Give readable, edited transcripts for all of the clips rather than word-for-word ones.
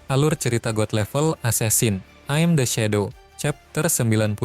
Alur cerita God Level Assassin, I'm the Shadow, chapter 92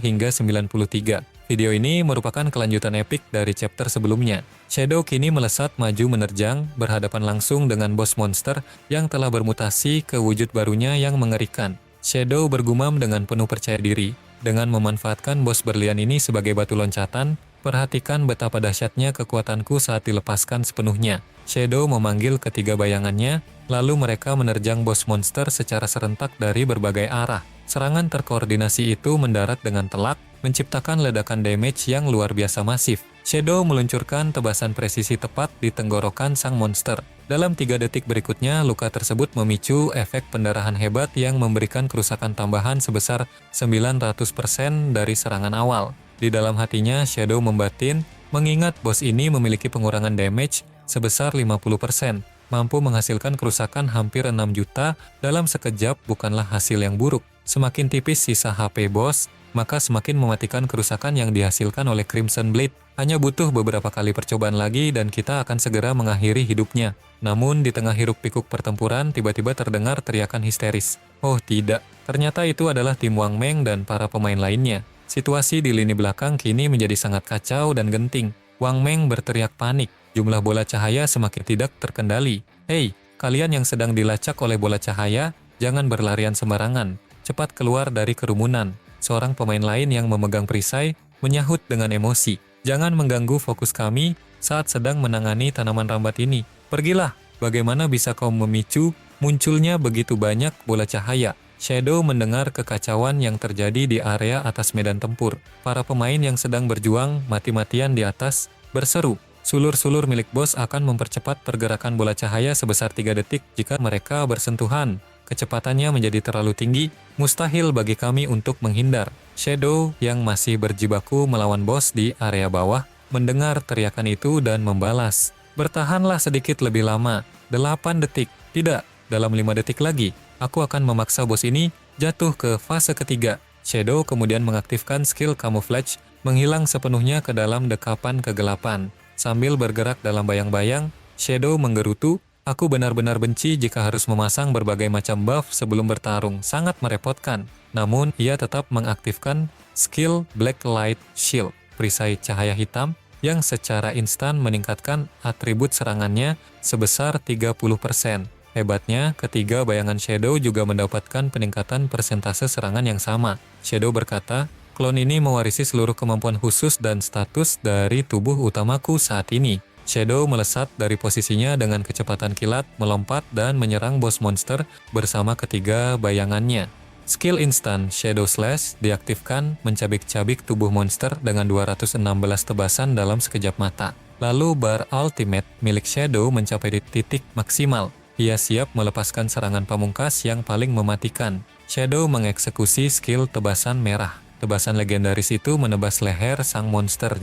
hingga 93. Video ini merupakan kelanjutan epik dari chapter sebelumnya. Shadow kini melesat maju menerjang, berhadapan langsung dengan bos monster yang telah bermutasi ke wujud barunya yang mengerikan. Shadow bergumam dengan penuh percaya diri. Dengan memanfaatkan bos berlian ini sebagai batu loncatan, perhatikan betapa dahsyatnya kekuatanku saat dilepaskan sepenuhnya. Shadow memanggil ketiga bayangannya, lalu mereka menerjang bos monster secara serentak dari berbagai arah. Serangan terkoordinasi itu mendarat dengan telak, menciptakan ledakan damage yang luar biasa masif. Shadow meluncurkan tebasan presisi tepat di tenggorokan sang monster. Dalam 3 detik berikutnya, luka tersebut memicu efek pendarahan hebat yang memberikan kerusakan tambahan sebesar 900% dari serangan awal. Di dalam hatinya, Shadow membatin, mengingat bos ini memiliki pengurangan damage sebesar 50%. Mampu menghasilkan kerusakan hampir 6 juta dalam sekejap bukanlah hasil yang buruk. Semakin tipis sisa HP bos, maka semakin mematikan kerusakan yang dihasilkan oleh Crimson Blade. Hanya butuh beberapa kali percobaan lagi dan kita akan segera mengakhiri hidupnya. Namun di tengah hiruk-pikuk pertempuran tiba-tiba terdengar teriakan histeris. Oh tidak, ternyata itu adalah tim Wang Meng dan para pemain lainnya. Situasi di lini belakang kini menjadi sangat kacau dan genting. Wang Meng berteriak panik, jumlah bola cahaya semakin tidak terkendali. Hei, kalian yang sedang dilacak oleh bola cahaya, jangan berlarian sembarangan. Cepat keluar dari kerumunan. Seorang pemain lain yang memegang perisai menyahut dengan emosi. Jangan mengganggu fokus kami saat sedang menangani tanaman rambat ini. Pergilah, bagaimana bisa kau memicu munculnya begitu banyak bola cahaya? Shadow mendengar kekacauan yang terjadi di area atas medan tempur. Para pemain yang sedang berjuang mati-matian di atas berseru. Sulur-sulur milik bos akan mempercepat pergerakan bola cahaya sebesar 3 detik jika mereka bersentuhan. Kecepatannya menjadi terlalu tinggi, mustahil bagi kami untuk menghindar. Shadow yang masih berjibaku melawan bos di area bawah, mendengar teriakan itu dan membalas. Bertahanlah sedikit lebih lama, 8 detik, tidak, dalam 5 detik lagi, aku akan memaksa bos ini jatuh ke fase ketiga. Shadow kemudian mengaktifkan skill camouflage, menghilang sepenuhnya ke dalam dekapan kegelapan. Sambil bergerak dalam bayang-bayang, Shadow menggerutu, aku benar-benar benci jika harus memasang berbagai macam buff sebelum bertarung, sangat merepotkan. Namun, ia tetap mengaktifkan skill Black Light Shield, perisai cahaya hitam, yang secara instan meningkatkan atribut serangannya sebesar 30%. Hebatnya, ketiga bayangan Shadow juga mendapatkan peningkatan persentase serangan yang sama. Shadow berkata, klon ini mewarisi seluruh kemampuan khusus dan status dari tubuh utamaku saat ini. Shadow melesat dari posisinya dengan kecepatan kilat, melompat dan menyerang bos monster bersama ketiga bayangannya. Skill instan Shadow Slash diaktifkan mencabik-cabik tubuh monster dengan 216 tebasan dalam sekejap mata. Lalu bar ultimate milik Shadow mencapai titik maksimal. Ia siap melepaskan serangan pamungkas yang paling mematikan. Shadow mengeksekusi skill tebasan merah. Tebasan legendaris itu menebas leher sang monster,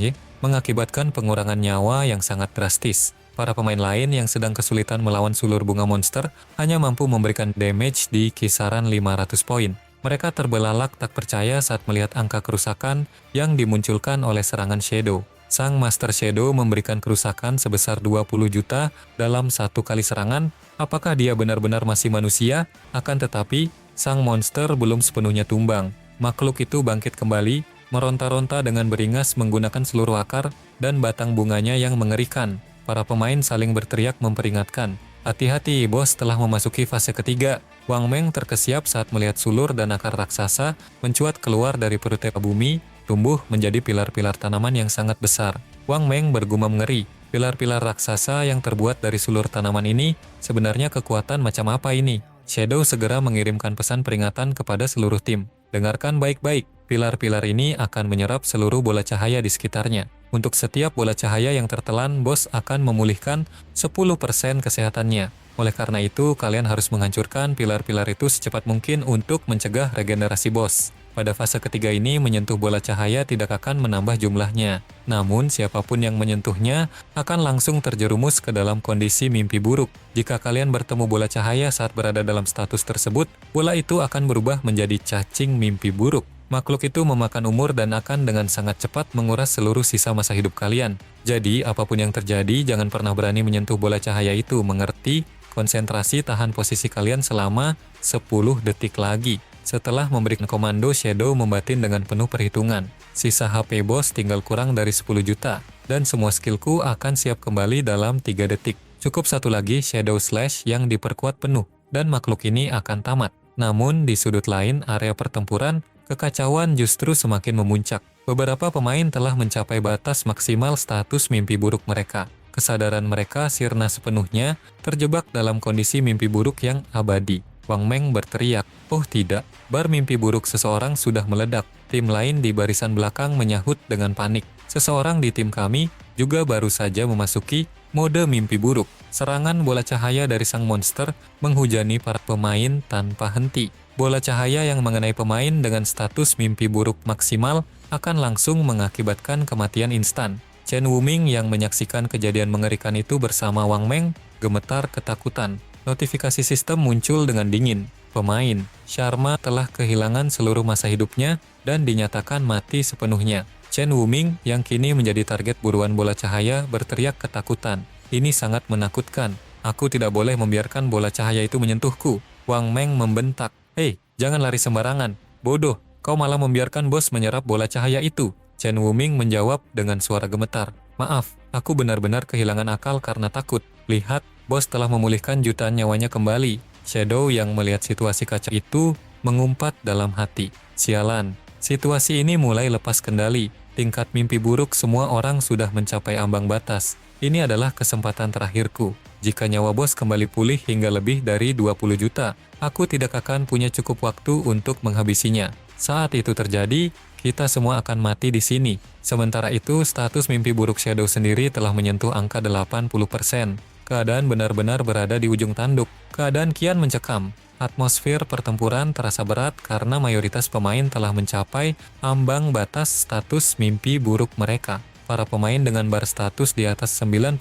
mengakibatkan pengurangan nyawa yang sangat drastis. Para pemain lain yang sedang kesulitan melawan sulur bunga monster hanya mampu memberikan damage di kisaran 500 poin. Mereka terbelalak tak percaya saat melihat angka kerusakan yang dimunculkan oleh serangan Shadow. Sang Master Shadow memberikan kerusakan sebesar 20 juta dalam satu kali serangan. Apakah dia benar-benar masih manusia? Akan tetapi, sang monster belum sepenuhnya tumbang. Makhluk itu bangkit kembali, meronta-ronta dengan beringas menggunakan seluruh akar dan batang bunganya yang mengerikan. Para pemain saling berteriak memperingatkan. Hati-hati, bos telah memasuki fase ketiga. Wang Meng terkesiap saat melihat sulur dan akar raksasa mencuat keluar dari perut bumi, tumbuh menjadi pilar-pilar tanaman yang sangat besar. Wang Meng bergumam ngeri. Pilar-pilar raksasa yang terbuat dari sulur tanaman ini, sebenarnya kekuatan macam apa ini? Shadow segera mengirimkan pesan peringatan kepada seluruh tim. Dengarkan baik-baik, pilar-pilar ini akan menyerap seluruh bola cahaya di sekitarnya. Untuk setiap bola cahaya yang tertelan, bos akan memulihkan 10% kesehatannya. Oleh karena itu, kalian harus menghancurkan pilar-pilar itu secepat mungkin untuk mencegah regenerasi bos. Pada fase ketiga ini, menyentuh bola cahaya tidak akan menambah jumlahnya. Namun, siapapun yang menyentuhnya akan langsung terjerumus ke dalam kondisi mimpi buruk. Jika kalian bertemu bola cahaya saat berada dalam status tersebut, bola itu akan berubah menjadi cacing mimpi buruk. Makhluk itu memakan umur dan akan dengan sangat cepat menguras seluruh sisa masa hidup kalian. Jadi, apapun yang terjadi, jangan pernah berani menyentuh bola cahaya itu, mengerti? Konsentrasi tahan posisi kalian selama 10 detik lagi. Setelah memberikan komando, Shadow membatin dengan penuh perhitungan. Sisa HP bos tinggal kurang dari 10 juta. Dan semua skillku akan siap kembali dalam 3 detik. Cukup satu lagi Shadow Slash yang diperkuat penuh. Dan makhluk ini akan tamat. Namun di sudut lain area pertempuran, kekacauan justru semakin memuncak. Beberapa pemain telah mencapai batas maksimal status mimpi buruk mereka. Kesadaran mereka sirna sepenuhnya, terjebak dalam kondisi mimpi buruk yang abadi. Wang Meng berteriak, "Oh tidak, bar mimpi buruk seseorang sudah meledak." Tim lain di barisan belakang menyahut dengan panik. Seseorang di tim kami juga baru saja memasuki mode mimpi buruk. Serangan bola cahaya dari sang monster menghujani para pemain tanpa henti. Bola cahaya yang mengenai pemain dengan status mimpi buruk maksimal akan langsung mengakibatkan kematian instan. Chen Wuming yang menyaksikan kejadian mengerikan itu bersama Wang Meng gemetar ketakutan. Notifikasi sistem muncul dengan dingin. Pemain Sharma telah kehilangan seluruh masa hidupnya dan dinyatakan mati sepenuhnya. Chen Wuming yang kini menjadi target buruan bola cahaya berteriak ketakutan. Ini sangat menakutkan. Aku tidak boleh membiarkan bola cahaya itu menyentuhku. Wang Meng membentak. Hei, jangan lari sembarangan. Bodoh, kau malah membiarkan bos menyerap bola cahaya itu. Chen Wuming menjawab dengan suara gemetar. Maaf, aku benar-benar kehilangan akal karena takut. Lihat, bos telah memulihkan jutaan nyawanya kembali. Shadow yang melihat situasi kacau itu mengumpat dalam hati. Sialan, situasi ini mulai lepas kendali. Tingkat mimpi buruk semua orang sudah mencapai ambang batas. Ini adalah kesempatan terakhirku. Jika nyawa bos kembali pulih hingga lebih dari 20 juta, aku tidak akan punya cukup waktu untuk menghabisinya. Saat itu terjadi, kita semua akan mati di sini. Sementara itu, status mimpi buruk Shadow sendiri telah menyentuh angka 80%. Keadaan benar-benar berada di ujung tanduk. Keadaan kian mencekam. Atmosfer pertempuran terasa berat karena mayoritas pemain telah mencapai ambang batas status mimpi buruk mereka. Para pemain dengan bar status di atas 90%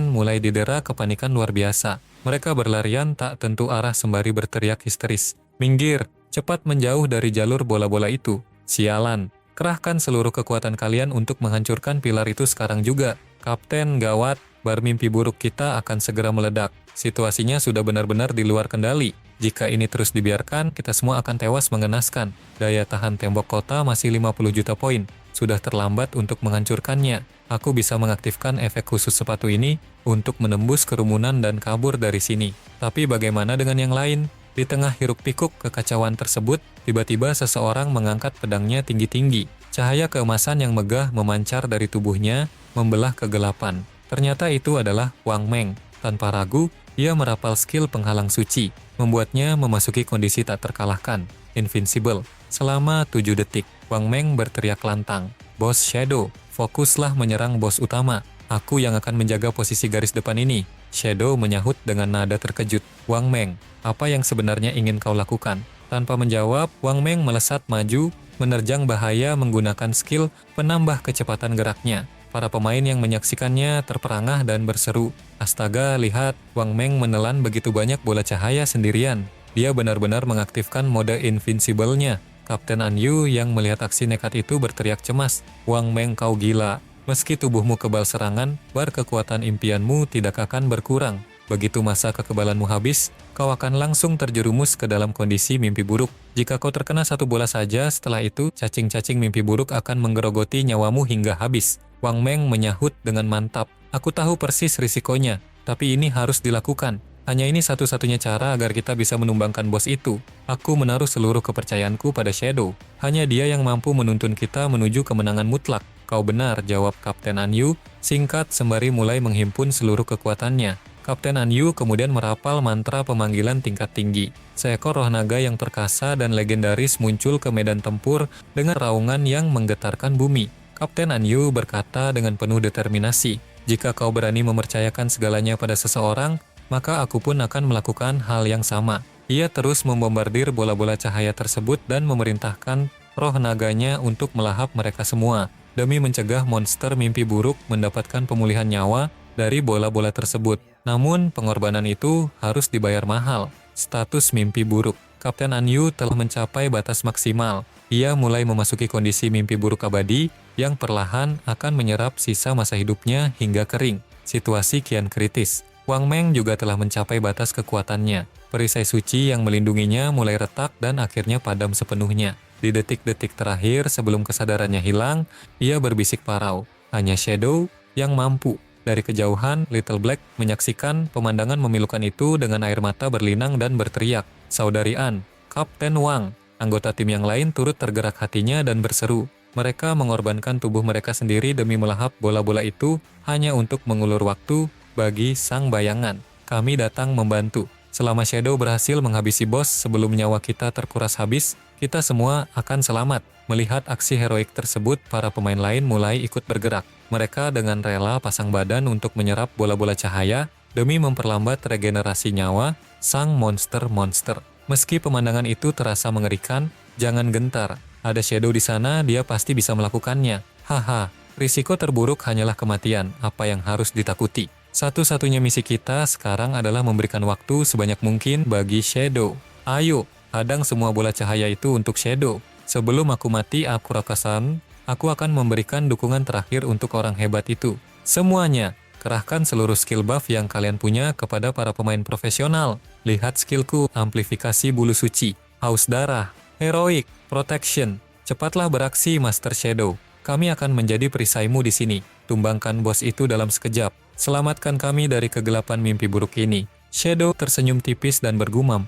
mulai didera kepanikan luar biasa. Mereka berlarian tak tentu arah sembari berteriak histeris. Minggir, cepat menjauh dari jalur bola-bola itu. Sialan, kerahkan seluruh kekuatan kalian untuk menghancurkan pilar itu sekarang juga. Kapten, gawat, bar mimpi buruk kita akan segera meledak. Situasinya sudah benar-benar di luar kendali. Jika ini terus dibiarkan, kita semua akan tewas mengenaskan. Daya tahan tembok kota masih 50 juta poin. Sudah terlambat untuk menghancurkannya. Aku bisa mengaktifkan efek khusus sepatu ini untuk menembus kerumunan dan kabur dari sini. Tapi bagaimana dengan yang lain? Di tengah hiruk-pikuk kekacauan tersebut, tiba-tiba seseorang mengangkat pedangnya tinggi-tinggi. Cahaya keemasan yang megah memancar dari tubuhnya, membelah kegelapan. Ternyata itu adalah Wang Meng. Tanpa ragu, ia merapal skill penghalang suci, membuatnya memasuki kondisi tak terkalahkan, invincible. Selama 7 detik, Wang Meng berteriak lantang, "Bos Shadow, fokuslah menyerang bos utama. Aku yang akan menjaga posisi garis depan ini." Shadow menyahut dengan nada terkejut. "Wang Meng, apa yang sebenarnya ingin kau lakukan?" Tanpa menjawab, Wang Meng melesat maju, menerjang bahaya menggunakan skill penambah kecepatan geraknya. Para pemain yang menyaksikannya terperangah dan berseru, "Astaga, lihat, Wang Meng menelan begitu banyak bola cahaya sendirian. Dia benar-benar mengaktifkan mode invincible-nya." Kapten An Yu yang melihat aksi nekat itu berteriak cemas, "Wang Meng, kau gila. Meski tubuhmu kebal serangan, bar kekuatan impianmu tidak akan berkurang. Begitu masa kekebalanmu habis, kau akan langsung terjerumus ke dalam kondisi mimpi buruk. Jika kau terkena satu bola saja, setelah itu cacing-cacing mimpi buruk akan menggerogoti nyawamu hingga habis." Wang Meng menyahut dengan mantap, "Aku tahu persis risikonya, tapi ini harus dilakukan. Hanya ini satu-satunya cara agar kita bisa menumbangkan bos itu. Aku menaruh seluruh kepercayaanku pada Shadow. Hanya dia yang mampu menuntun kita menuju kemenangan mutlak." "Kau benar," jawab Kapten An Yu, singkat sembari mulai menghimpun seluruh kekuatannya. Kapten An Yu kemudian merapal mantra pemanggilan tingkat tinggi. Seekor roh naga yang perkasa dan legendaris muncul ke medan tempur dengan raungan yang menggetarkan bumi. Kapten An Yu berkata dengan penuh determinasi, "Jika kau berani mempercayakan segalanya pada seseorang, maka aku pun akan melakukan hal yang sama." Ia terus membombardir bola-bola cahaya tersebut dan memerintahkan roh naganya untuk melahap mereka semua, demi mencegah monster mimpi buruk mendapatkan pemulihan nyawa dari bola-bola tersebut. Namun, pengorbanan itu harus dibayar mahal. Status mimpi buruk. Kapten An Yu telah mencapai batas maksimal. Ia mulai memasuki kondisi mimpi buruk abadi yang perlahan akan menyerap sisa masa hidupnya hingga kering. Situasi kian kritis. Wang Meng juga telah mencapai batas kekuatannya. Perisai suci yang melindunginya mulai retak dan akhirnya padam sepenuhnya. Di detik-detik terakhir sebelum kesadarannya hilang, ia berbisik parau. Hanya Shadow yang mampu. Dari kejauhan, Little Black menyaksikan pemandangan memilukan itu dengan air mata berlinang dan berteriak, "Saudari An, Kapten Wang." Anggota tim yang lain turut tergerak hatinya dan berseru. Mereka mengorbankan tubuh mereka sendiri demi melahap bola-bola itu hanya untuk mengulur waktu bagi sang bayangan. Kami datang membantu. Selama Shadow berhasil menghabisi bos sebelum nyawa kita terkuras habis, kita semua akan selamat. Melihat aksi heroik tersebut, para pemain lain mulai ikut bergerak. Mereka dengan rela pasang badan untuk menyerap bola-bola cahaya demi memperlambat regenerasi nyawa sang monster-monster. Meski pemandangan itu terasa mengerikan, jangan gentar. Ada Shadow di sana, dia pasti bisa melakukannya. Haha, risiko terburuk hanyalah kematian, apa yang harus ditakuti. Satu-satunya misi kita sekarang adalah memberikan waktu sebanyak mungkin bagi Shadow. Ayo, hadang semua bola cahaya itu untuk Shadow. Sebelum aku mati, aku akan memberikan dukungan terakhir untuk orang hebat itu. Semuanya, kerahkan seluruh skill buff yang kalian punya kepada para pemain profesional. Lihat skillku, amplifikasi bulu suci, haus darah, heroik, protection. Cepatlah beraksi, Master Shadow. Kami akan menjadi perisaimu di sini. Tumbangkan bos itu dalam sekejap. Selamatkan kami dari kegelapan mimpi buruk ini. Shadow tersenyum tipis dan bergumam.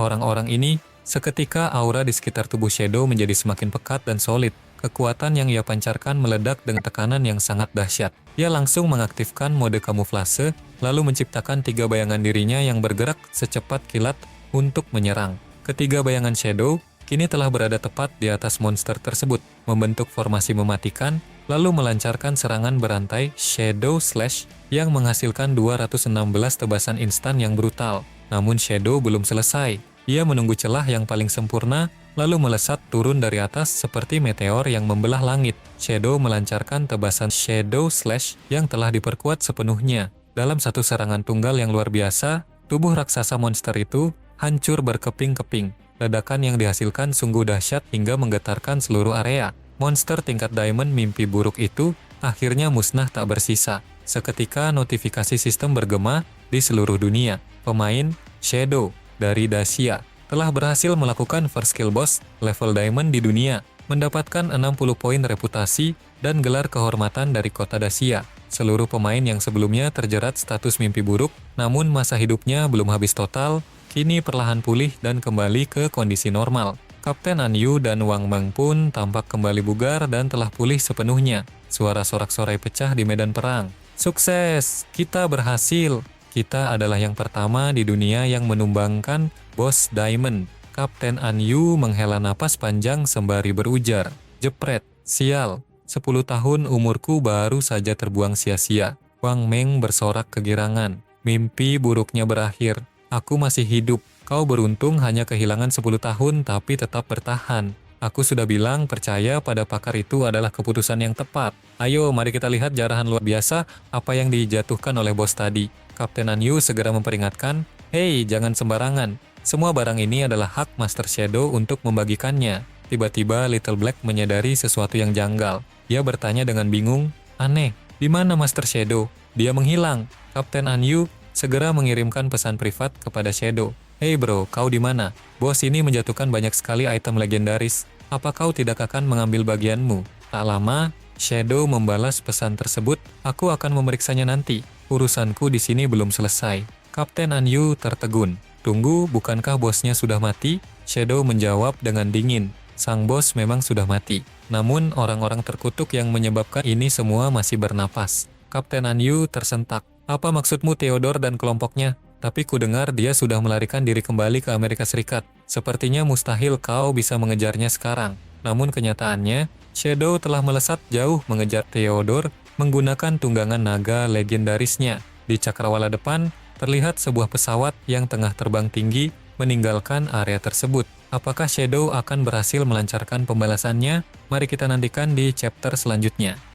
Orang-orang ini. Seketika aura di sekitar tubuh Shadow menjadi semakin pekat dan solid. Kekuatan yang ia pancarkan meledak dengan tekanan yang sangat dahsyat. Ia langsung mengaktifkan mode kamuflase, lalu menciptakan 3 bayangan dirinya yang bergerak secepat kilat untuk menyerang. Ketiga bayangan Shadow kini telah berada tepat di atas monster tersebut, membentuk formasi mematikan, lalu melancarkan serangan berantai Shadow Slash yang menghasilkan 216 tebasan instan yang brutal. Namun Shadow belum selesai. Ia menunggu celah yang paling sempurna, lalu melesat turun dari atas seperti meteor yang membelah langit. Shadow melancarkan tebasan Shadow Slash yang telah diperkuat sepenuhnya. Dalam satu serangan tunggal yang luar biasa, tubuh raksasa monster itu hancur berkeping-keping. Ledakan yang dihasilkan sungguh dahsyat hingga menggetarkan seluruh area. Monster tingkat diamond mimpi buruk itu akhirnya musnah tak bersisa. Seketika notifikasi sistem bergema di seluruh dunia. Pemain Shadow dari Dacia telah berhasil melakukan first skill boss level diamond di dunia, mendapatkan 60 poin reputasi dan gelar kehormatan dari kota Dacia. Seluruh pemain yang sebelumnya terjerat status mimpi buruk, namun masa hidupnya belum habis total, kini perlahan pulih dan kembali ke kondisi normal. Kapten An Yu dan Wang Meng pun tampak kembali bugar dan telah pulih sepenuhnya. Suara sorak-sorai pecah di medan perang. Sukses! Kita berhasil! Kita adalah yang pertama di dunia yang menumbangkan bos Diamond. Kapten An Yu menghela napas panjang sembari berujar. Jepret, sial, 10 tahun umurku baru saja terbuang sia-sia. Wang Meng bersorak kegirangan. Mimpi buruknya berakhir. Aku masih hidup. Kau beruntung hanya kehilangan 10 tahun tapi tetap bertahan. Aku sudah bilang percaya pada pakar itu adalah keputusan yang tepat. Ayo mari kita lihat jarahan luar biasa apa yang dijatuhkan oleh bos tadi. Kapten An Yu segera memperingatkan, "Hei, jangan sembarangan. Semua barang ini adalah hak Master Shadow untuk membagikannya." Tiba-tiba Little Black menyadari sesuatu yang janggal. Ia bertanya dengan bingung, "Aneh, di mana Master Shadow? Dia menghilang." Kapten An Yu segera mengirimkan pesan privat kepada Shadow. "Hei bro, kau di mana? Bos ini menjatuhkan banyak sekali item legendaris. Apa kau tidak akan mengambil bagianmu?" Tak lama, Shadow membalas pesan tersebut, "Aku akan memeriksanya nanti. Urusanku di sini belum selesai." Kapten An Yu tertegun. "Tunggu, bukankah bosnya sudah mati?" Shadow menjawab dengan dingin. Sang bos memang sudah mati. Namun orang-orang terkutuk yang menyebabkan ini semua masih bernapas. Kapten An Yu tersentak. "Apa maksudmu Theodore dan kelompoknya? Tapi ku dengar dia sudah melarikan diri kembali ke Amerika Serikat. Sepertinya mustahil kau bisa mengejarnya sekarang." Namun kenyataannya, Shadow telah melesat jauh mengejar Theodore menggunakan tunggangan naga legendarisnya. Di cakrawala depan, terlihat sebuah pesawat yang tengah terbang tinggi meninggalkan area tersebut. Apakah Shadow akan berhasil melancarkan pembalasannya? Mari kita nantikan di chapter selanjutnya.